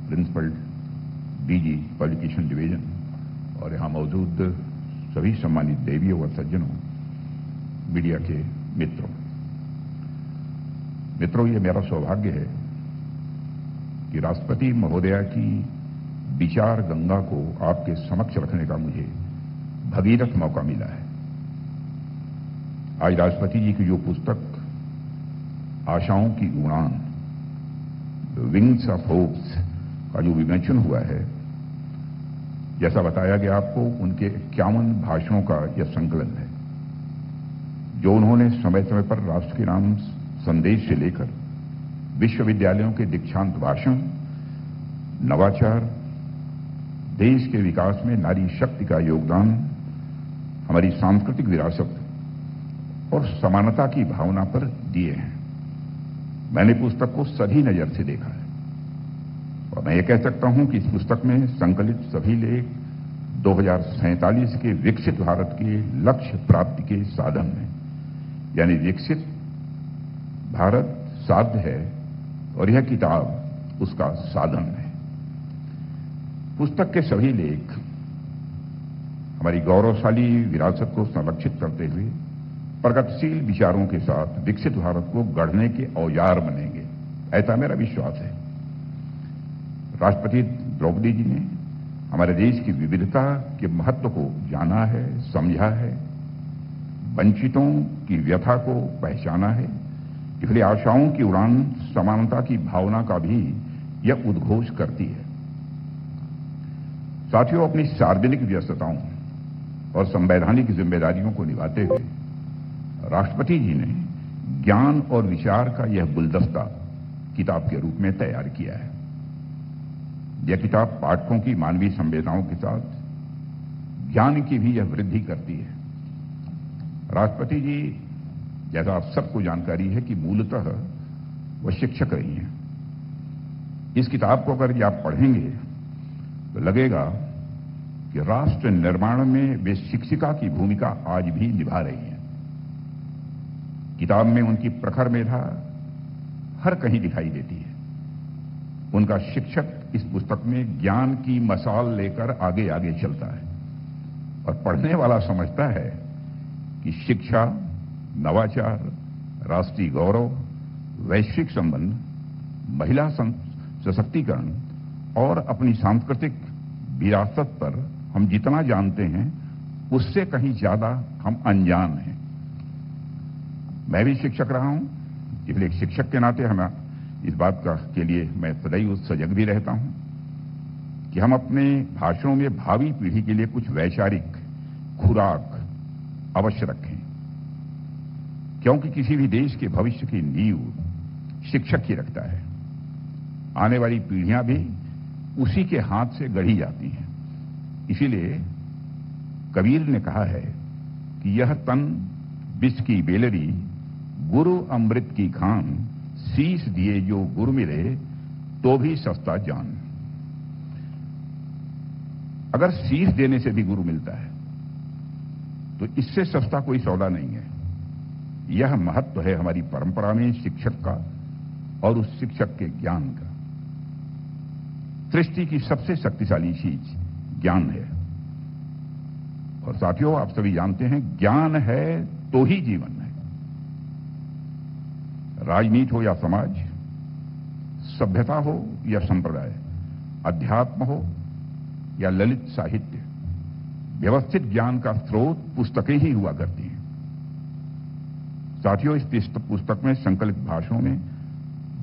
Principal DG publication division और यहां मौजूद सभी सम्मानित देवियों व सज्जनों, मीडिया के मित्रों, ये मेरा सौभाग्य है कि राष्ट्रपति महोदया की विचार गंगा को आपके समक्ष रखने का मुझे भगीरथ मौका मिला है। आज राष्ट्रपति जी की जो पुस्तक आशाओं की उड़ान, विंग्स ऑफ होप्स का जो विमोचन हुआ है, जैसा बताया गया आपको, उनके 51 भाषणों का यह संकलन है जो उन्होंने समय समय पर राष्ट्र के नाम संदेश से लेकर विश्वविद्यालयों के दीक्षांत भाषण, नवाचार, देश के विकास में नारी शक्ति का योगदान, हमारी सांस्कृतिक विरासत और समानता की भावना पर दिए हैं। मैंने पुस्तक को सधी नजर से देखा है और मैं ये कह सकता हूं कि इस पुस्तक में संकलित सभी लेख 2047 के विकसित भारत के लक्ष्य प्राप्ति के साधन हैं। यानी विकसित भारत साध्य है और यह किताब उसका साधन है। पुस्तक के सभी लेख हमारी गौरवशाली विरासत को संरक्षित करते हुए प्रगतिशील विचारों के साथ विकसित भारत को गढ़ने के औजार बनेंगे, ऐसा मेरा विश्वास है। राष्ट्रपति द्रौपदी जी ने हमारे देश की विविधता के महत्व को जाना है, समझा है, वंचितों की व्यथा को पहचाना है। इसलिए आशाओं की उड़ान समानता की भावना का भी यह उद्घोष करती है। साथियों, अपनी सार्वजनिक व्यस्तताओं और संवैधानिक जिम्मेदारियों को निभाते हुए राष्ट्रपति जी ने ज्ञान और विचार का यह गुलदस्ता किताब के रूप में तैयार किया है। यह किताब पाठकों की मानवीय संवेदनाओं के साथ ज्ञान की भी यह वृद्धि करती है। राष्ट्रपति जी, जैसा आप सबको जानकारी है कि मूलतः वह शिक्षक रही हैं। इस किताब को अगर आप पढ़ेंगे तो लगेगा कि राष्ट्र निर्माण में वे शिक्षिका की भूमिका आज भी निभा रही हैं। किताब में उनकी प्रखर मेधा हर कहीं दिखाई देती है। उनका शिक्षक इस पुस्तक में ज्ञान की मशाल लेकर आगे आगे चलता है और पढ़ने वाला समझता है कि शिक्षा, नवाचार, राष्ट्रीय गौरव, वैश्विक संबंध, महिला सशक्तिकरण और अपनी सांस्कृतिक विरासत पर हम जितना जानते हैं उससे कहीं ज्यादा हम अनजान हैं। मैं भी शिक्षक रहा हूं, इसलिए एक शिक्षक के नाते हमें इस बात के लिए मैं सदैव सजग भी रहता हूं कि हम अपने भाषणों में भावी पीढ़ी के लिए कुछ वैचारिक खुराक अवश्य रखें, क्योंकि किसी भी देश के भविष्य की नींव शिक्षक ही रखता है। आने वाली पीढ़ियां भी उसी के हाथ से गढ़ी जाती हैं। इसीलिए कबीर ने कहा है कि यह तन विष की बेलरी, गुरु अमृत की खान, शीश दिए जो गुरु मिले तो भी सस्ता जान। अगर शीश देने से भी गुरु मिलता है तो इससे सस्ता कोई सौदा नहीं है। यह महत्व है हमारी परंपरा में शिक्षक का और उस शिक्षक के ज्ञान का। सृष्टि की सबसे शक्तिशाली चीज ज्ञान है और साथियों, आप सभी जानते हैं ज्ञान है तो ही जीवन है। राजनीति हो या समाज, सभ्यता हो या संप्रदाय, अध्यात्म हो या ललित साहित्य, व्यवस्थित ज्ञान का स्रोत पुस्तकें ही हुआ करती हैं। साथियों, इस पुस्तक में संकलित भाषणों में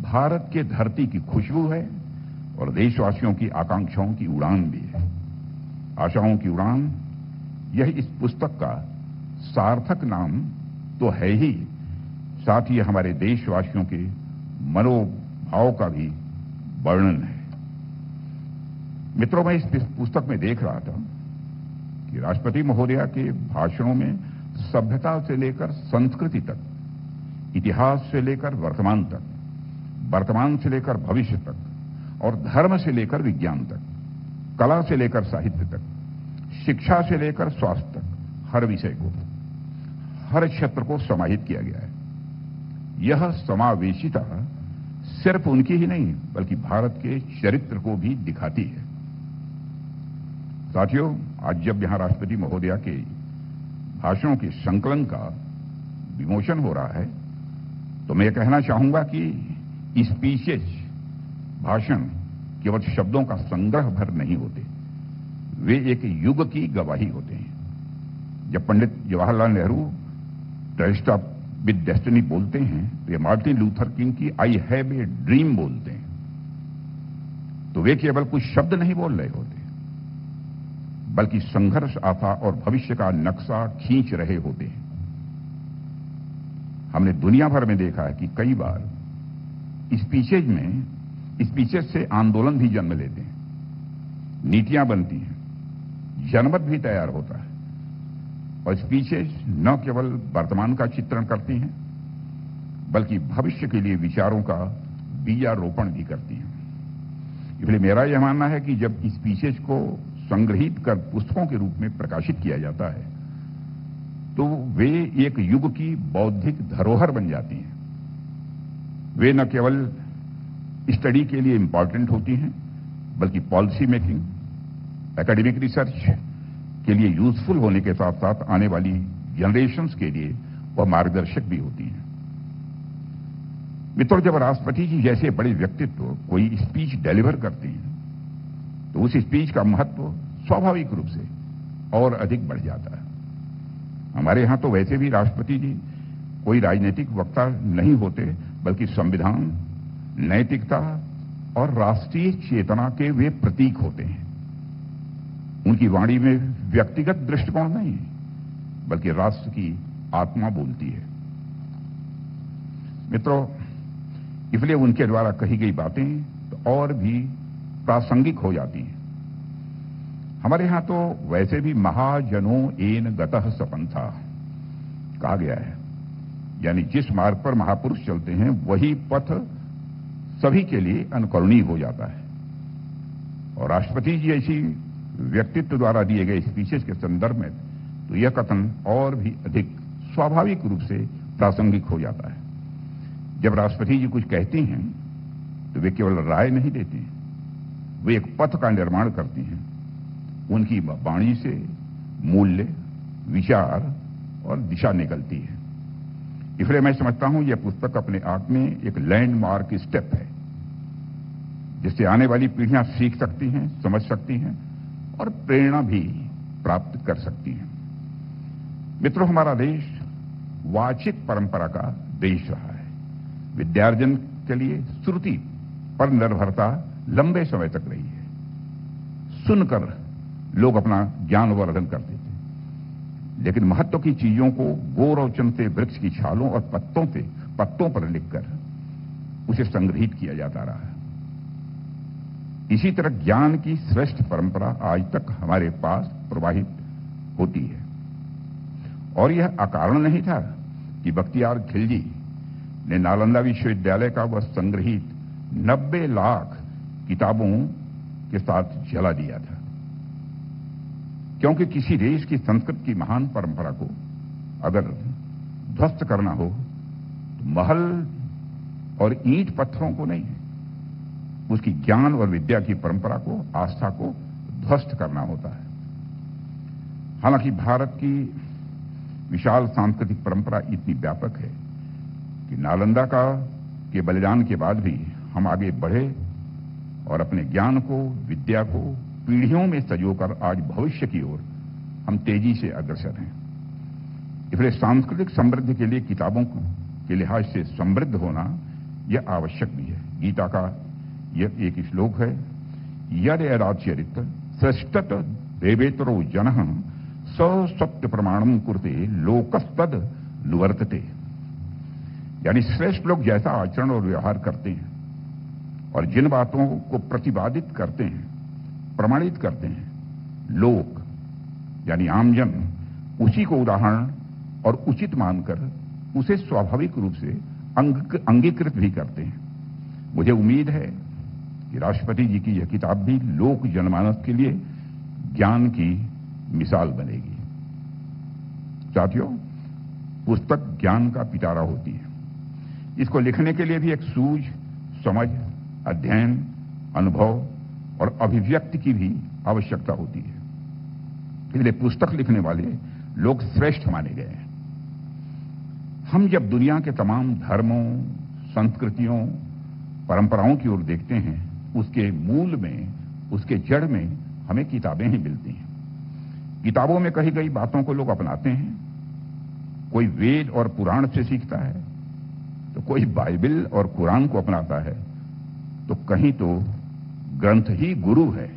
भारत के धरती की खुशबू है और देशवासियों की आकांक्षाओं की उड़ान भी है। आशाओं की उड़ान, यह इस पुस्तक का सार्थक नाम तो है ही, साथ ही हमारे देशवासियों के मनोभाव का भी वर्णन है। मित्रों, मैं इस पुस्तक में देख रहा था कि राष्ट्रपति महोदया के भाषणों में सभ्यता से लेकर संस्कृति तक, इतिहास से लेकर वर्तमान तक, वर्तमान से लेकर भविष्य तक और धर्म से लेकर विज्ञान तक, कला से लेकर साहित्य तक, शिक्षा से लेकर स्वास्थ्य तक, हर विषय को, हर क्षेत्र को समाहित किया गया है। यह समावेशिता सिर्फ उनकी ही नहीं बल्कि भारत के चरित्र को भी दिखाती है। साथियों, आज जब यहां राष्ट्रपति महोदया के भाषणों के संकलन का विमोचन हो रहा है तो मैं कहना चाहूंगा कि स्पीचेज, भाषण केवल शब्दों का संग्रह भर नहीं होते, वे एक युग की गवाही होते हैं। जब Pandit Jawaharlal Nehru tryst of with destiny बोलते हैं तो ये मार्टिन लूथर किंग की आई हैव ए ड्रीम बोलते हैं, तो वे केवल कुछ शब्द नहीं बोल रहे होते बल्कि संघर्ष, आशा और भविष्य का नक्शा खींच रहे होते हैं। हमने दुनिया भर में देखा है कि कई बार स्पीचेज से आंदोलन भी जन्म लेते हैं, नीतियां बनती हैं, जनमत भी तैयार होता है और स्पीचेज न केवल वर्तमान का चित्रण करती हैं बल्कि भविष्य के लिए विचारों का बीजारोपण भी करती हैं। इसलिए मेरा यह मानना है कि जब स्पीचेज को संग्रहित कर पुस्तकों के रूप में प्रकाशित किया जाता है तो वे एक युग की बौद्धिक धरोहर बन जाती हैं। वे न केवल स्टडी के लिए इंपॉर्टेंट होती हैं बल्कि पॉलिसी मेकिंग, एकेडमिक रिसर्च के लिए यूजफुल होने के साथ साथ आने वाली जनरेशंस के लिए वह मार्गदर्शक भी होती हैं। मित्रों, जब राष्ट्रपति जी जैसे बड़े व्यक्तित्व कोई स्पीच डिलीवर करते हैं तो उस स्पीच का महत्व स्वाभाविक रूप से और अधिक बढ़ जाता है। हमारे यहां तो वैसे भी राष्ट्रपति जी कोई राजनीतिक वक्ता नहीं होते बल्कि संविधान, नैतिकता और राष्ट्रीय चेतना के वे प्रतीक होते हैं। उनकी वाणी में व्यक्तिगत दृष्टिकोण नहीं बल्कि राष्ट्र की आत्मा बोलती है। मित्रों, इसलिए उनके द्वारा कही गई बातें तो और भी प्रासंगिक हो जाती हैं। हमारे यहां तो वैसे भी महाजनो एन गतः सपंथा कहा गया है, यानी जिस मार्ग पर महापुरुष चलते हैं वही पथ सभी के लिए अनुकरणीय हो जाता है। और राष्ट्रपति जी ऐसी व्यक्तित्व द्वारा दिए गए स्पीचेस के संदर्भ में तो यह कथन और भी अधिक स्वाभाविक रूप से प्रासंगिक हो जाता है। जब राष्ट्रपति जी कुछ कहती हैं तो वे केवल राय नहीं देती हैं, वे एक पथ का निर्माण करती हैं। उनकी वाणी से मूल्य, विचार और दिशा निकलती है। इसलिए मैं समझता हूं यह पुस्तक अपने आप में एक लैंडमार्क स्टेप है जिससे आने वाली पीढ़ियां सीख सकती हैं, समझ सकती हैं और प्रेरणा भी प्राप्त कर सकती हैं। मित्रों, हमारा देश वाचिक परंपरा का देश रहा है। विद्यार्जन के लिए श्रुति पर निर्भरता लंबे समय तक रही है। सुनकर लोग अपना ज्ञानवर्धन करते थे, लेकिन महत्व की चीजों को गोरौचन से वृक्ष की छालों और पत्तों पर लिखकर उसे संग्रहित किया जाता रहा है। इसी तरह ज्ञान की श्रेष्ठ परंपरा आज तक हमारे पास प्रवाहित होती है। और यह अकारण नहीं था कि बख्तियार खिलजी ने नालंदा विश्वविद्यालय का वह संग्रहित 90 लाख किताबों के साथ जला दिया था, क्योंकि किसी देश की संस्कृत की महान परंपरा को अगर ध्वस्त करना हो तो महल और ईंट पत्थरों को नहीं, उसकी ज्ञान और विद्या की परंपरा को, आस्था को ध्वस्त करना होता है। हालांकि भारत की विशाल सांस्कृतिक परंपरा इतनी व्यापक है कि नालंदा के बलिदान के बाद भी हम आगे बढ़े और अपने ज्ञान को, विद्या को पीढ़ियों में संजोकर आज भविष्य की ओर हम तेजी से अग्रसर हैं। इसलिए सांस्कृतिक समृद्धि के लिए किताबों के लिहाज से समृद्ध होना यह आवश्यक भी है। गीता का यह एक श्लोक है, यद यदाचरित श्रेष्ठत देवेतरो जनः स सत्य प्रमाणम कुरते लोकस्तद लुवर्तते। यानी श्रेष्ठ लोग जैसा आचरण और व्यवहार करते हैं और जिन बातों को प्रतिपादित करते हैं, प्रमाणित करते हैं, लोग यानी आमजन उसी को उदाहरण और उचित मानकर उसे स्वाभाविक रूप से अंगीकृत भी करते हैं। मुझे उम्मीद है कि राष्ट्रपति जी की यह किताब भी लोक जनमानस के लिए ज्ञान की मिसाल बनेगी। साथियों, पुस्तक ज्ञान का पिटारा होती है। इसको लिखने के लिए भी एक सूझ, समझ, अध्ययन, अनुभव और अभिव्यक्ति की भी आवश्यकता होती है। इसलिए पुस्तक लिखने वाले लोग श्रेष्ठ माने गए हैं। हम जब दुनिया के तमाम धर्मों, संस्कृतियों, परंपराओं की ओर देखते हैं, उसके मूल में, उसके जड़ में हमें किताबें ही मिलती हैं। किताबों में कही गई बातों को लोग अपनाते हैं। कोई वेद और पुराण से सीखता है, तो कोई बाइबल और कुरान को अपनाता है, तो कहीं तो ग्रंथ ही गुरु है।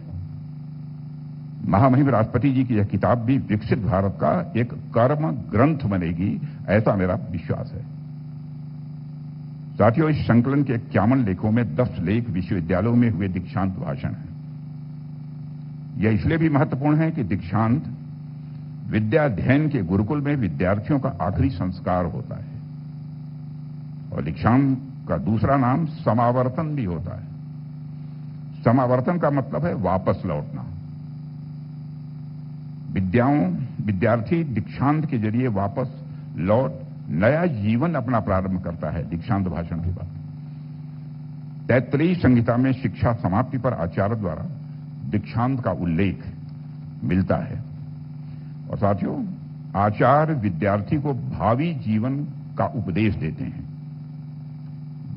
महामहिम राष्ट्रपति जी की यह किताब भी विकसित भारत का एक कर्म ग्रंथ बनेगी, ऐसा मेरा विश्वास है। साथियों, इस संकलन के 51 लेखों में 10 लेख विश्वविद्यालयों में हुए दीक्षांत भाषण हैं। यह इसलिए भी महत्वपूर्ण है कि दीक्षांत विद्याध्ययन के गुरुकुल में विद्यार्थियों का आखिरी संस्कार होता है, और दीक्षांत का दूसरा नाम समावर्तन भी होता है। समावर्तन का मतलब है वापस लौटना। विद्यार्थी दीक्षांत के जरिए वापस लौट नया जीवन अपना प्रारंभ करता है। दीक्षांत भाषण के बाद 33 संहिता में शिक्षा समाप्ति पर आचार्य द्वारा दीक्षांत का उल्लेख मिलता है। और साथियों, आचार्य विद्यार्थी को भावी जीवन का उपदेश देते हैं।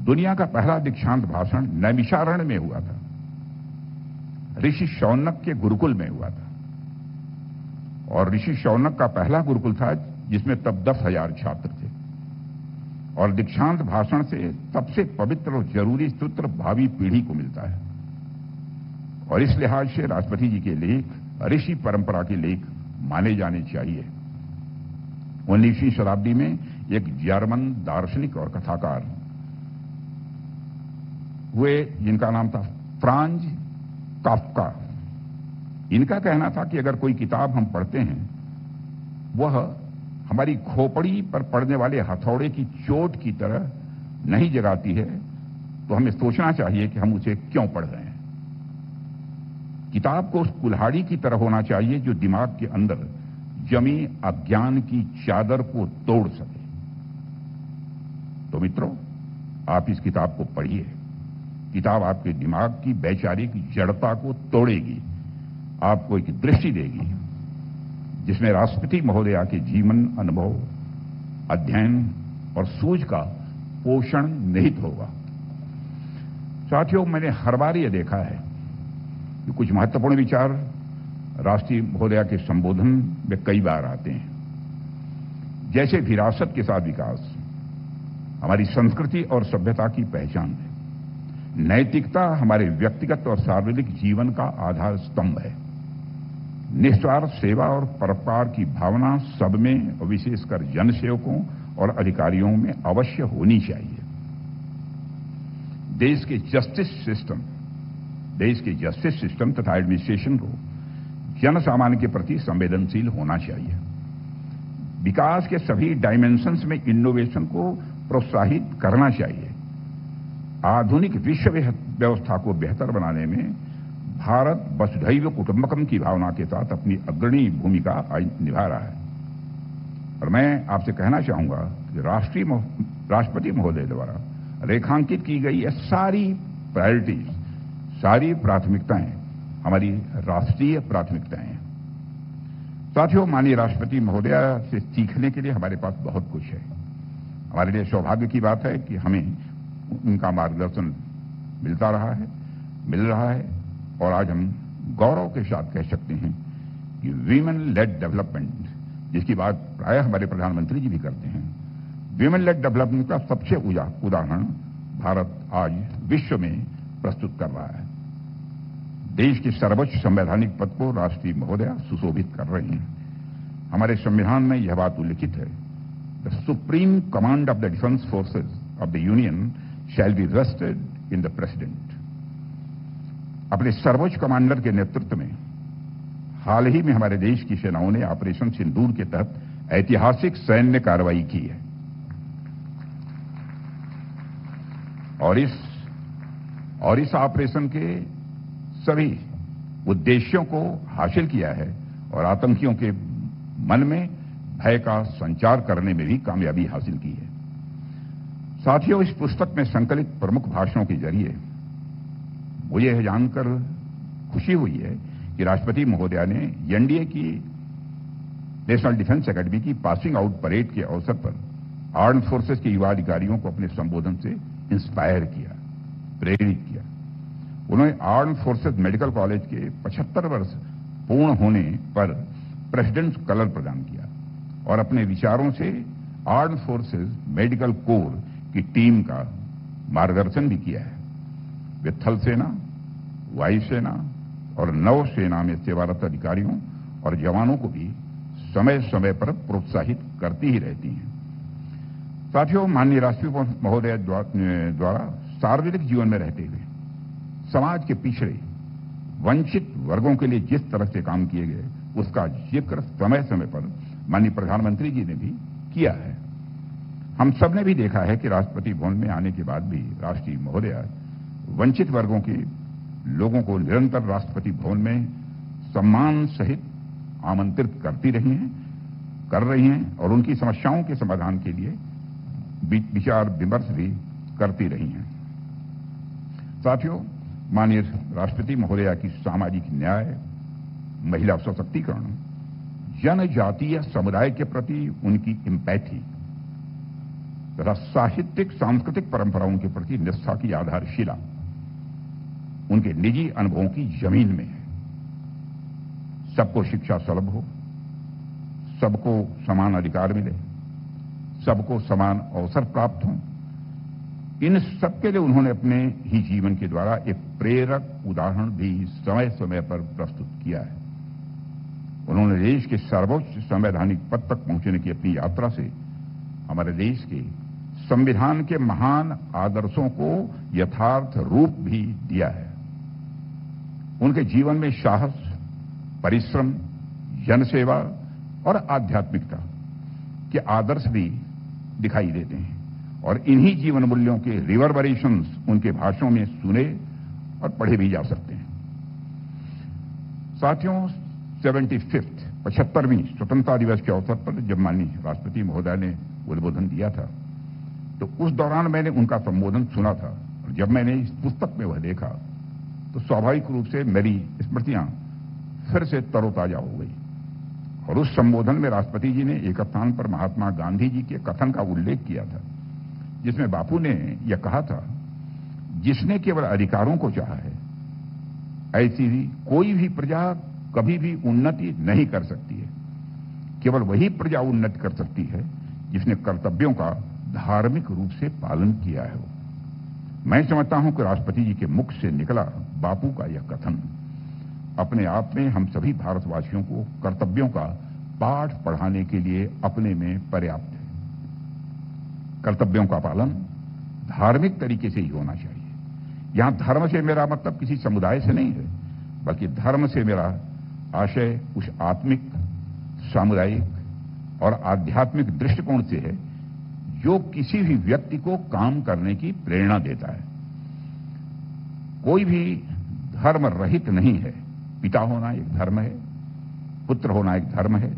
दुनिया का पहला दीक्षांत भाषण नैमिषारण्य में हुआ था, ऋषि शौनक के गुरुकुल में हुआ था। और ऋषि शौनक का पहला गुरुकुल था जिसमें तब 10,000 छात्र थे। और दीक्षांत भाषण से सबसे पवित्र और जरूरी सूत्र भावी पीढ़ी को मिलता है। और इस लिहाज से राष्ट्रपति जी के लेख ऋषि परंपरा के लेख माने जाने चाहिए। 19वीं शताब्दी में एक जर्मन दार्शनिक और कथाकार हुए जिनका नाम था फ्रांज काफ्का। इनका कहना था कि अगर कोई किताब हम पढ़ते हैं, वह हमारी खोपड़ी पर पड़ने वाले हथौड़े की चोट की तरह नहीं जगाती है, तो हमें सोचना चाहिए कि हम उसे क्यों पढ़ रहे हैं। किताब को उस कुल्हाड़ी की तरह होना चाहिए जो दिमाग के अंदर जमी अज्ञान की चादर को तोड़ सके। तो मित्रों, आप इस किताब को पढ़िए। किताब आपके दिमाग की वैचारिक जड़ता को तोड़ेगी, आपको एक दृष्टि देगी जिसमें राष्ट्रपति महोदया के जीवन, अनुभव, अध्ययन और सूझ का पोषण निहित होगा। साथियों, मैंने हर बार यह देखा है कि कुछ महत्वपूर्ण विचार राष्ट्रीय महोदया के संबोधन में कई बार आते हैं। जैसे विरासत के साथ विकास हमारी संस्कृति और सभ्यता की पहचान है। नैतिकता हमारे व्यक्तिगत और सार्वजनिक जीवन का आधार स्तंभ है। निस्वार्थ सेवा और परोपकार की भावना सब में, विशेषकर जनसेवकों और अधिकारियों में अवश्य होनी चाहिए। देश के जस्टिस सिस्टम तथा एडमिनिस्ट्रेशन को जन सामान्य के प्रति संवेदनशील होना चाहिए। विकास के सभी डायमेंशंस में इनोवेशन को प्रोत्साहित करना चाहिए। आधुनिक विश्व व्यवस्था को बेहतर बनाने में भारत वसुधैव कुटुंबकम की भावना के साथ अपनी अग्रणी भूमिका निभा रहा है। और मैं आपसे कहना चाहूंगा कि राष्ट्रपति महोदय द्वारा रेखांकित की गई ये सारी प्रायोरिटीज, सारी प्राथमिकताएं हमारी राष्ट्रीय प्राथमिकताएं हैं। साथियों, माननीय राष्ट्रपति महोदया से सीखने के लिए हमारे पास बहुत कुछ है। हमारे लिए सौभाग्य की बात है कि हमें उनका मार्गदर्शन मिल रहा है और आज हम गौरव के साथ कह सकते हैं कि वीमेन लेड डेवलपमेंट, जिसकी बात प्रायः हमारे प्रधानमंत्री जी भी करते हैं, वीमेन लेड डेवलपमेंट का सबसे उदाहरण भारत आज विश्व में प्रस्तुत कर रहा है। देश के सर्वोच्च संवैधानिक पद को राष्ट्रीय महोदया सुशोभित कर रहे हैं। हमारे संविधान में यह बात उल्लिखित है, the supreme command of the defence forces of the union shall be vested in the president. अपने सर्वोच्च कमांडर के नेतृत्व में हाल ही में हमारे देश की सेनाओं ने ऑपरेशन सिंदूर के तहत ऐतिहासिक सैन्य कार्रवाई की है और इस ऑपरेशन के सभी उद्देश्यों को हासिल किया है और आतंकियों के मन में भय का संचार करने में भी कामयाबी हासिल की है। साथियों, इस पुस्तक में संकलित प्रमुख भाषणों के जरिए मुझे यह जानकर खुशी हुई है कि राष्ट्रपति महोदया ने एनडीए की नेशनल डिफेंस एकेडमी की पासिंग आउट परेड के अवसर पर आर्म्ड फोर्सेस के युवा अधिकारियों को अपने संबोधन से इंस्पायर किया, प्रेरित किया। उन्होंने आर्म्ड फोर्सेस मेडिकल कॉलेज के 75 वर्ष पूर्ण होने पर प्रेसिडेंट्स कलर प्रदान किया और अपने विचारों से आर्म्ड फोर्सेस मेडिकल कोर की टीम का मार्गदर्शन भी किया है। वे थल सेना, वायुसेना और नौसेना में सेवारत अधिकारियों और जवानों को भी समय समय पर प्रोत्साहित करती ही रहती हैं। साथियों, माननीय राष्ट्रपति महोदय द्वारा सार्वजनिक जीवन में रहते हुए समाज के पिछड़े वंचित वर्गों के लिए जिस तरह से काम किए गए उसका जिक्र समय समय पर माननीय प्रधानमंत्री जी ने भी किया है। हम सब ने भी देखा है कि राष्ट्रपति भवन में आने के बाद भी राष्ट्रीय महोदया वंचित वर्गों के लोगों को निरंतर राष्ट्रपति भवन में सम्मान सहित आमंत्रित कर रही हैं और उनकी समस्याओं के समाधान के लिए विचार विमर्श भी करती रही हैं। साथियों, माननीय राष्ट्रपति महोदया की सामाजिक न्याय, महिला सशक्तिकरण, जनजातीय समुदाय के प्रति उनकी एम्पैथी तथा साहित्यिक सांस्कृतिक परंपराओं के प्रति निष्ठा की आधारशिला उनके निजी अनुभवों की जमीन में है। सबको शिक्षा सुलभ हो, सबको समान अधिकार मिले, सबको समान अवसर प्राप्त हो, इन सबके लिए उन्होंने अपने ही जीवन के द्वारा एक प्रेरक उदाहरण भी समय समय पर प्रस्तुत किया है। उन्होंने देश के सर्वोच्च संवैधानिक पद तक पहुंचने की अपनी यात्रा से हमारे देश के संविधान के महान आदर्शों को यथार्थ रूप भी दिया है। उनके जीवन में साहस, परिश्रम, जनसेवा और आध्यात्मिकता के आदर्श भी दिखाई देते हैं और इन्हीं जीवन मूल्यों के रिवर्बरेशंस उनके भाषणों में सुने और पढ़े भी जा सकते हैं। साथियों, 75वीं स्वतंत्रता दिवस के अवसर पर जब माननीय राष्ट्रपति महोदय ने उद्बोधन दिया था तो उस दौरान मैंने उनका संबोधन सुना था और जब मैंने इस पुस्तक में वह देखा तो स्वाभाविक रूप से मेरी स्मृतियां फिर से तरोताजा हो गई। और उस संबोधन में राष्ट्रपति जी ने एक स्थान पर महात्मा गांधी जी के कथन का उल्लेख किया था जिसमें बापू ने यह कहा था, जिसने केवल अधिकारों को चाहा है ऐसी कोई भी प्रजा कभी भी उन्नति नहीं कर सकती है। केवल वही प्रजा उन्नति कर सकती है जिसने कर्तव्यों का धार्मिक रूप से पालन किया है। मैं समझता हूं कि राष्ट्रपति जी के मुख से निकला बापू का यह कथन अपने आप में हम सभी भारतवासियों को कर्तव्यों का पाठ पढ़ाने के लिए अपने में पर्याप्त है। कर्तव्यों का पालन धार्मिक तरीके से ही होना चाहिए। यहां धर्म से मेरा मतलब किसी समुदाय से नहीं है, बल्कि धर्म से मेरा आशय उस आत्मिक, सामुदायिक और आध्यात्मिक दृष्टिकोण से है जो किसी भी व्यक्ति को काम करने की प्रेरणा देता है। कोई भी धर्म रहित नहीं है। पिता होना एक धर्म है, पुत्र होना एक धर्म है,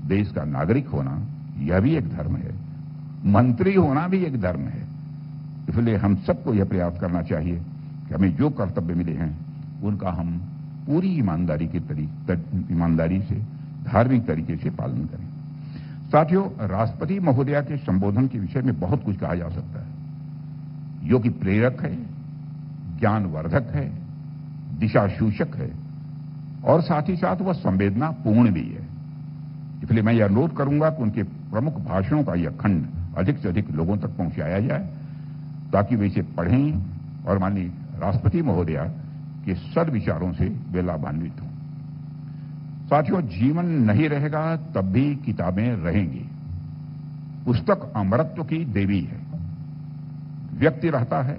देश का नागरिक होना यह भी एक धर्म है, मंत्री होना भी एक धर्म है। इसलिए हम सबको यह प्रयास करना चाहिए कि हमें जो कर्तव्य मिले हैं उनका हम पूरी ईमानदारी से, धार्मिक तरीके से पालन करें। साथियों, राष्ट्रपति महोदया के संबोधन के विषय में बहुत कुछ कहा जा सकता है जो कि प्रेरक है, ज्ञानवर्धक है, दिशा सूचक है और साथ ही साथ वह संवेदनापूर्ण भी है। इसलिए मैं यह अनुरोध करूंगा कि उनके प्रमुख भाषणों का यह खंड अधिक से अधिक लोगों तक पहुंचाया जाए ताकि वे इसे पढ़ें और माननीय राष्ट्रपति महोदया के सद्विचारों से वे लाभान्वित हों। साथियों, जीवन नहीं रहेगा तब भी किताबें रहेंगी। पुस्तक अमरत्व की देवी है। व्यक्ति रहता है,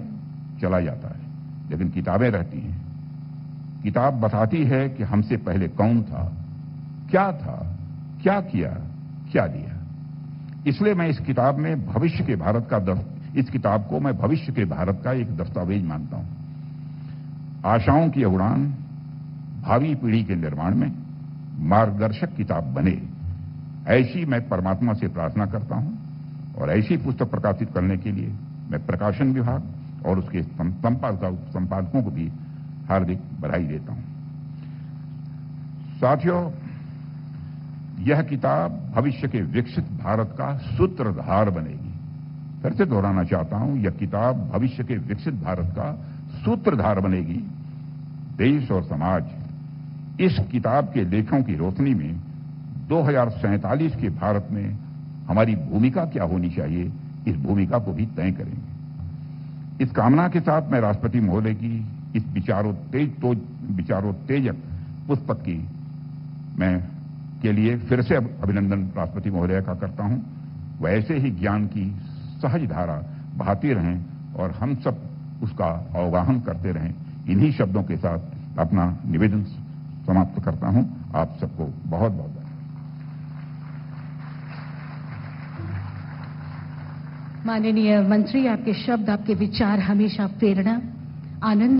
चला जाता है, लेकिन किताबें रहती हैं। किताब बताती है कि हमसे पहले कौन था, क्या किया, क्या दिया। इसलिए मैं इस किताब को मैं भविष्य के भारत का एक दस्तावेज मानता हूं। आशाओं की उड़ान भावी पीढ़ी के निर्माण में मार्गदर्शक किताब बने, ऐसी मैं परमात्मा से प्रार्थना करता हूं और ऐसी पुस्तक प्रकाशित करने के लिए मैं प्रकाशन विभाग और उसके संपादकों को भी हार्दिक बधाई देता हूं। साथियों, यह किताब भविष्य के विकसित भारत का सूत्रधार बनेगी। फिर से दोहराना चाहता हूं, यह किताब भविष्य के विकसित भारत का सूत्रधार बनेगी। देश और समाज इस किताब के लेखों की रोशनी में 2047 के भारत में हमारी भूमिका क्या होनी चाहिए, इस भूमिका को भी तय करेंगे। इस कामना के साथ मैं राष्ट्रपति महोदय की इस विचारोत्तेजक पुस्तक की के लिए फिर से अभिनंदन राष्ट्रपति महोदय का करता हूं। वैसे ही ज्ञान की सहज धारा बहाती रहें और हम सब उसका अवगाहन करते रहें। इन्हीं शब्दों के साथ अपना निवेदन समाप्त करता हूं। आप सबको बहुत बहुत धन्यवाद। माननीय मंत्री, आपके शब्द, आपके विचार हमेशा प्रेरणा, आनंद